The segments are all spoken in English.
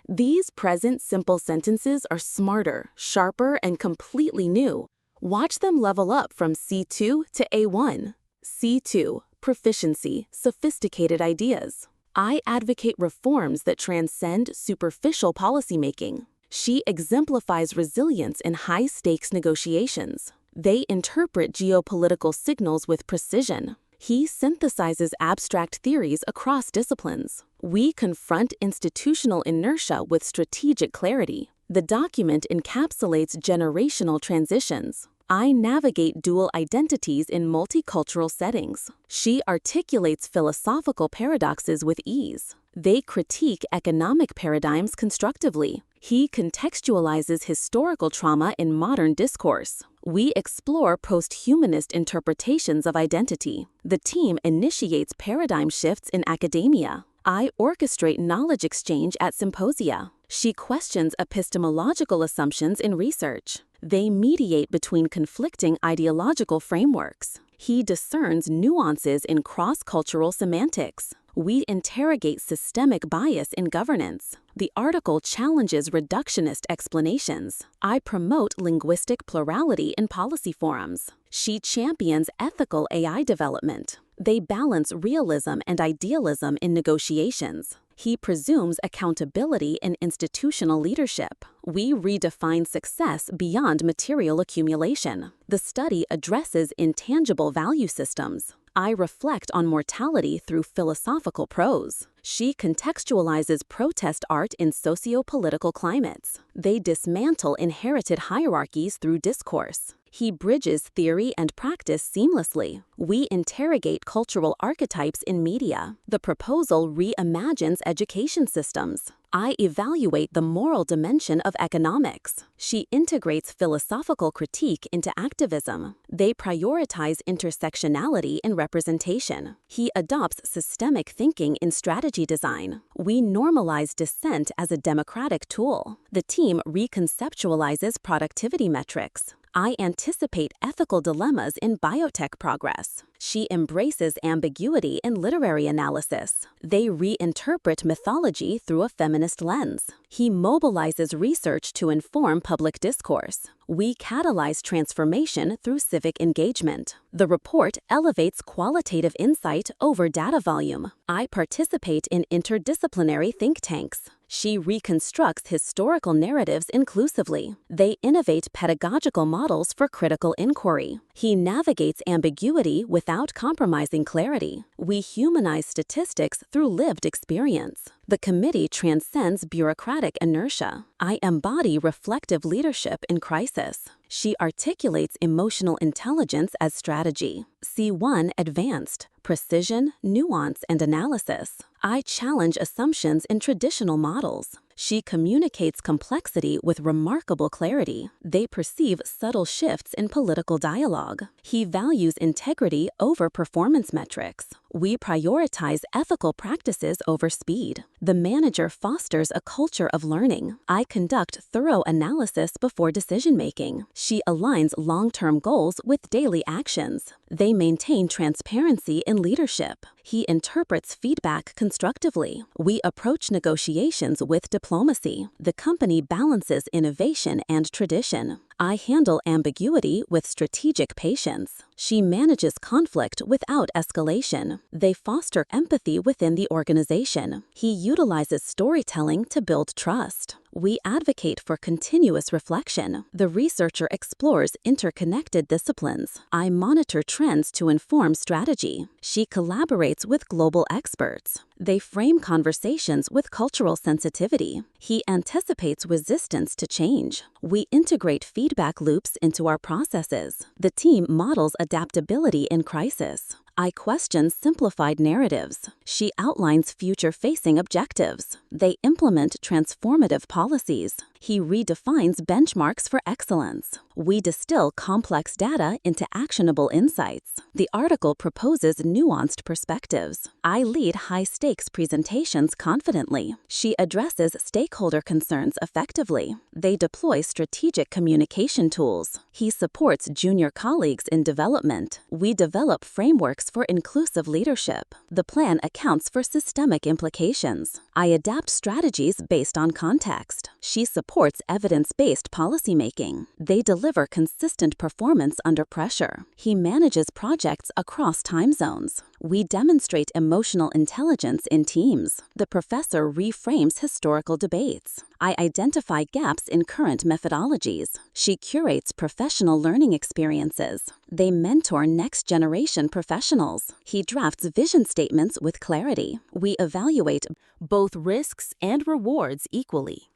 These present simple sentences are smarter, sharper, and completely new. Watch them level up from C2 to A1. C2, proficiency, sophisticated ideas. I advocate reforms that transcend superficial policymaking. She exemplifies resilience in high-stakes negotiations. They interpret geopolitical signals with precision. He synthesizes abstract theories across disciplines. We confront institutional inertia with strategic clarity. The document encapsulates generational transitions. I navigate dual identities in multicultural settings. She articulates philosophical paradoxes with ease. They critique economic paradigms constructively. He contextualizes historical trauma in modern discourse. We explore post-humanist interpretations of identity. The team initiates paradigm shifts in academia. I orchestrate knowledge exchange at symposia. She questions epistemological assumptions in research. They mediate between conflicting ideological frameworks. He discerns nuances in cross-cultural semantics. We interrogate systemic bias in governance. The article challenges reductionist explanations. I promote linguistic plurality in policy forums. She champions ethical AI development. They balance realism and idealism in negotiations. He presumes accountability in institutional leadership. We redefine success beyond material accumulation. The study addresses intangible value systems. I reflect on mortality through philosophical prose. She contextualizes protest art in socio-political climates. They dismantle inherited hierarchies through discourse. He bridges theory and practice seamlessly. We interrogate cultural archetypes in media. The proposal reimagines education systems. I evaluate the moral dimension of economics. She integrates philosophical critique into activism. They prioritize intersectionality in representation. He adopts systemic thinking in strategy design. We normalize dissent as a democratic tool. The team reconceptualizes productivity metrics. I anticipate ethical dilemmas in biotech progress. She embraces ambiguity in literary analysis. They reinterpret mythology through a feminist lens. He mobilizes research to inform public discourse. We catalyze transformation through civic engagement. The report elevates qualitative insight over data volume. I participate in interdisciplinary think tanks. She reconstructs historical narratives inclusively. They innovate pedagogical models for critical inquiry. He navigates ambiguity without compromising clarity. We humanize statistics through lived experience. The committee transcends bureaucratic inertia. I embody reflective leadership in crisis. She articulates emotional intelligence as strategy. C1 Advanced, precision, nuance, and analysis. I challenge assumptions in traditional models. She communicates complexity with remarkable clarity. They perceive subtle shifts in political dialogue. He values integrity over performance metrics. We prioritize ethical practices over speed. The manager fosters a culture of learning. I conduct thorough analysis before decision-making. She aligns long-term goals with daily actions. They maintain transparency in leadership. He interprets feedback constructively. We approach negotiations with diplomacy. The company balances innovation and tradition. I handle ambiguity with strategic patience. She manages conflict without escalation. They foster empathy within the organization. He utilizes storytelling to build trust. We advocate for continuous reflection. The researcher explores interconnected disciplines. I monitor trends to inform strategy. She collaborates with global experts. They frame conversations with cultural sensitivity. He anticipates resistance to change. We integrate feedback loops into our processes. The team models adaptability in crisis. I question simplified narratives. She outlines future-facing objectives. They implement transformative policies. He redefines benchmarks for excellence. We distill complex data into actionable insights. The article proposes nuanced perspectives. I lead high-stakes presentations confidently. She addresses stakeholder concerns effectively. They deploy strategic communication tools. He supports junior colleagues in development. We develop frameworks for inclusive leadership. The plan accounts for systemic implications. I adapt strategies based on context. She supports evidence-based policymaking. They deliver consistent performance under pressure. He manages projects across time zones. We demonstrate emotional intelligence in teams. The professor reframes historical debates. I identify gaps in current methodologies. She curates professional learning experiences. They mentor next-generation professionals. He drafts vision statements with clarity. We evaluate both risks and rewards equally.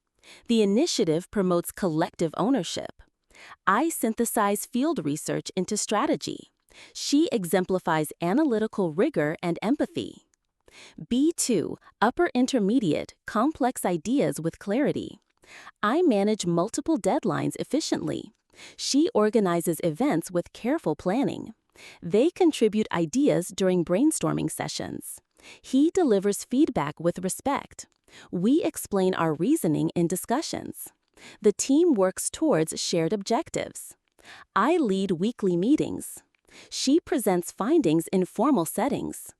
The initiative promotes collective ownership. I synthesize field research into strategy. She exemplifies analytical rigor and empathy. B2, upper intermediate, complex ideas with clarity. I manage multiple deadlines efficiently. She organizes events with careful planning. They contribute ideas during brainstorming sessions. He delivers feedback with respect. We explain our reasoning in discussions. The team works towards shared objectives. I lead weekly meetings. She presents findings in formal settings.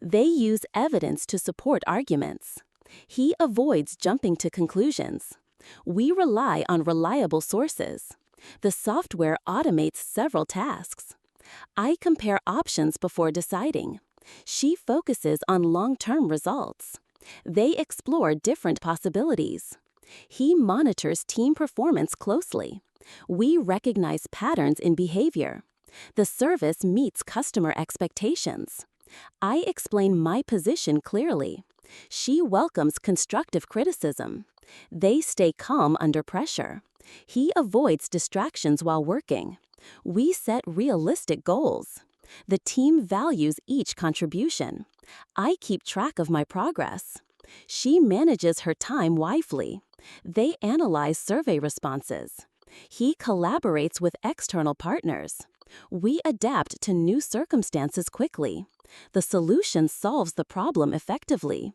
They use evidence to support arguments. He avoids jumping to conclusions. We rely on reliable sources. The software automates several tasks. I compare options before deciding. She focuses on long-term results. They explore different possibilities. He monitors team performance closely. We recognize patterns in behavior. The service meets customer expectations. I explain my position clearly. She welcomes constructive criticism. They stay calm under pressure. He avoids distractions while working. We set realistic goals. The team values each contribution. I keep track of my progress. She manages her time wisely. They analyze survey responses. He collaborates with external partners. We adapt to new circumstances quickly. The solution solves the problem effectively.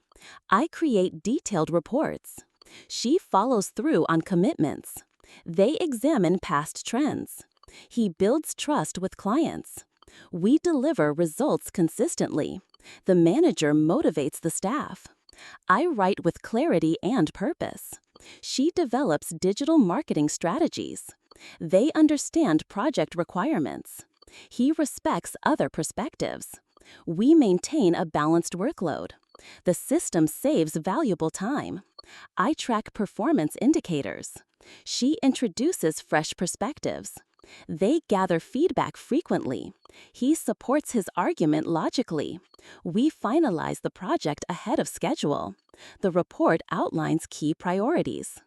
I create detailed reports. She follows through on commitments. They examine past trends. He builds trust with clients. We deliver results consistently. The manager motivates the staff. I write with clarity and purpose. She develops digital marketing strategies. They understand project requirements. He respects other perspectives. We maintain a balanced workload. The system saves valuable time. I track performance indicators. She introduces fresh perspectives. They gather feedback frequently. He supports his argument logically. We finalize the project ahead of schedule. The report outlines key priorities.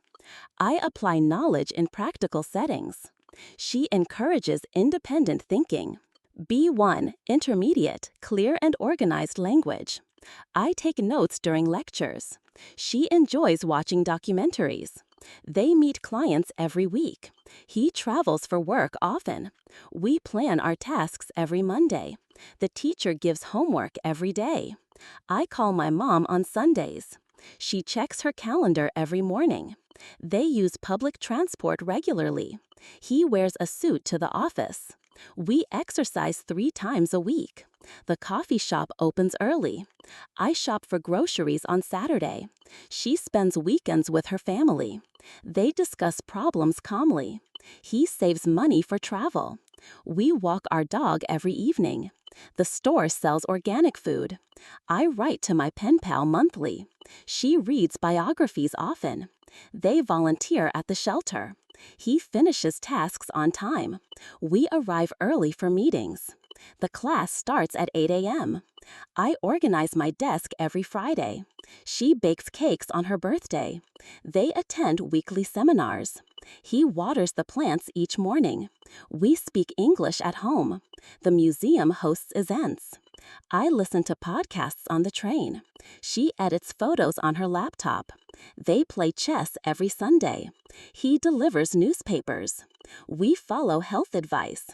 I apply knowledge in practical settings. She encourages independent thinking. B1, intermediate, clear and organized language. I take notes during lectures. She enjoys watching documentaries. They meet clients every week. He travels for work often. We plan our tasks every Monday. The teacher gives homework every day. I call my mom on Sundays. She checks her calendar every morning. They use public transport regularly. He wears a suit to the office. We exercise 3 times a week. The coffee shop opens early. I shop for groceries on Saturday. She spends weekends with her family. They discuss problems calmly. He saves money for travel. We walk our dog every evening. The store sells organic food. I write to my pen pal monthly. She reads biographies often. They volunteer at the shelter. He finishes tasks on time. We arrive early for meetings. The class starts at 8 a.m. I organize my desk every Friday. She bakes cakes on her birthday. They attend weekly seminars. He waters the plants each morning. We speak English at home. The museum hosts events. I listen to podcasts on the train. She edits photos on her laptop. They play chess every Sunday. He delivers newspapers. We follow health advice.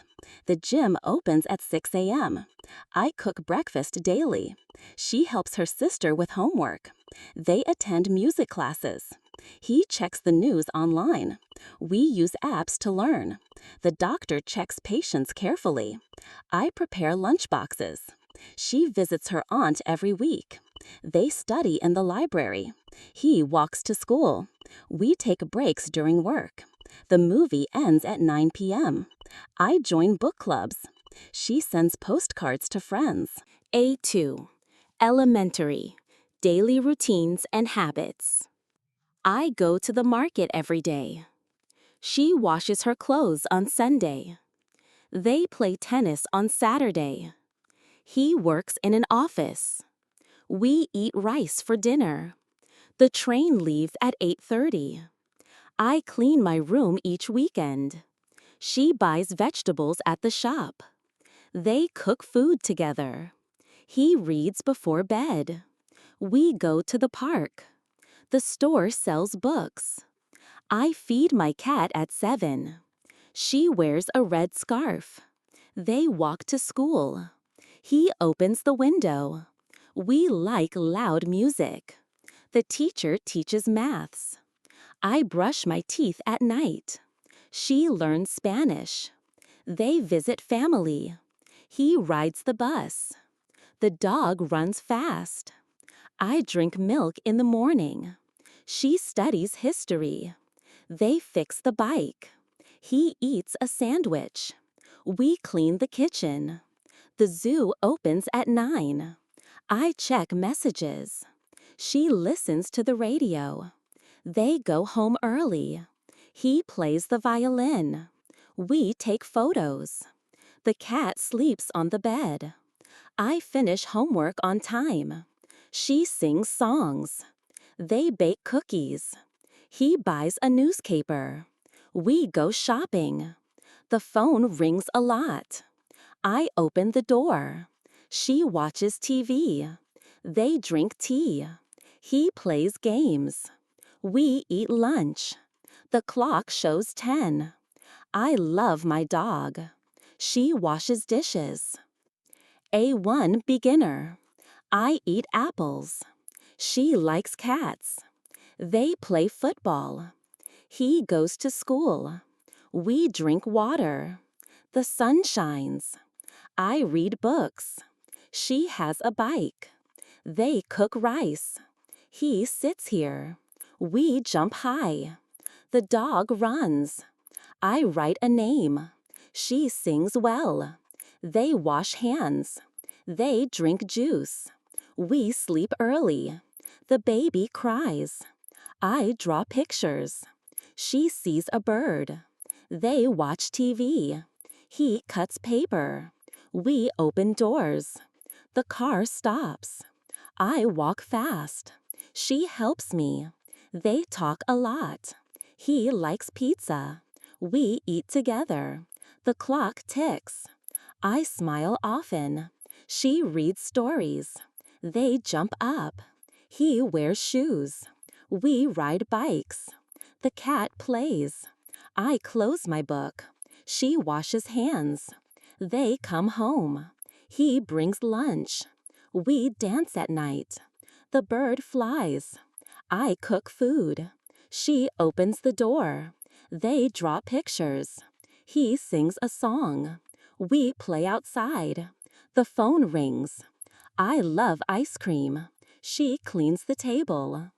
The gym opens at 6 a.m. I cook breakfast daily. She helps her sister with homework. They attend music classes. He checks the news online. We use apps to learn. The doctor checks patients carefully. I prepare lunchboxes. She visits her aunt every week. They study in the library. He walks to school. We take breaks during work. The movie ends at 9 p.m. I join book clubs. She sends postcards to friends. A2. Elementary. Daily routines and habits. I go to the market every day. She washes her clothes on Sunday. They play tennis on Saturday. He works in an office. We eat rice for dinner. The train leaves at 8:30. I clean my room each weekend. She buys vegetables at the shop. They cook food together. He reads before bed. We go to the park. The store sells books. I feed my cat at 7. She wears a red scarf. They walk to school. He opens the window. We like loud music. The teacher teaches maths. I brush my teeth at night. She learns Spanish. They visit family. He rides the bus. The dog runs fast. I drink milk in the morning. She studies history. They fix the bike. He eats a sandwich. We clean the kitchen. The zoo opens at 9. I check messages. She listens to the radio. They go home early. He plays the violin. We take photos. The cat sleeps on the bed. I finish homework on time. She sings songs. They bake cookies. He buys a newspaper. We go shopping. The phone rings a lot. I open the door. She watches TV. They drink tea. He plays games. We eat lunch. The clock shows 10. I love my dog. She washes dishes. A1 beginner. I eat apples. She likes cats. They play football. He goes to school. We drink water. The sun shines. I read books. She has a bike. They cook rice. He sits here. We jump high. The dog runs. I write a name. She sings well. They wash hands. They drink juice. We sleep early. The baby cries. I draw pictures. She sees a bird. They watch TV. He cuts paper. We open doors. The car stops. I walk fast. She helps me. They talk a lot. He likes pizza. We eat together. The clock ticks. I smile often. She reads stories. They jump up. He wears shoes. We ride bikes. The cat plays. I close my book. She washes hands. They come home. He brings lunch. We dance at night. The bird flies. I cook food. She opens the door. They draw pictures. He sings a song. We play outside. The phone rings. I love ice cream. She cleans the table.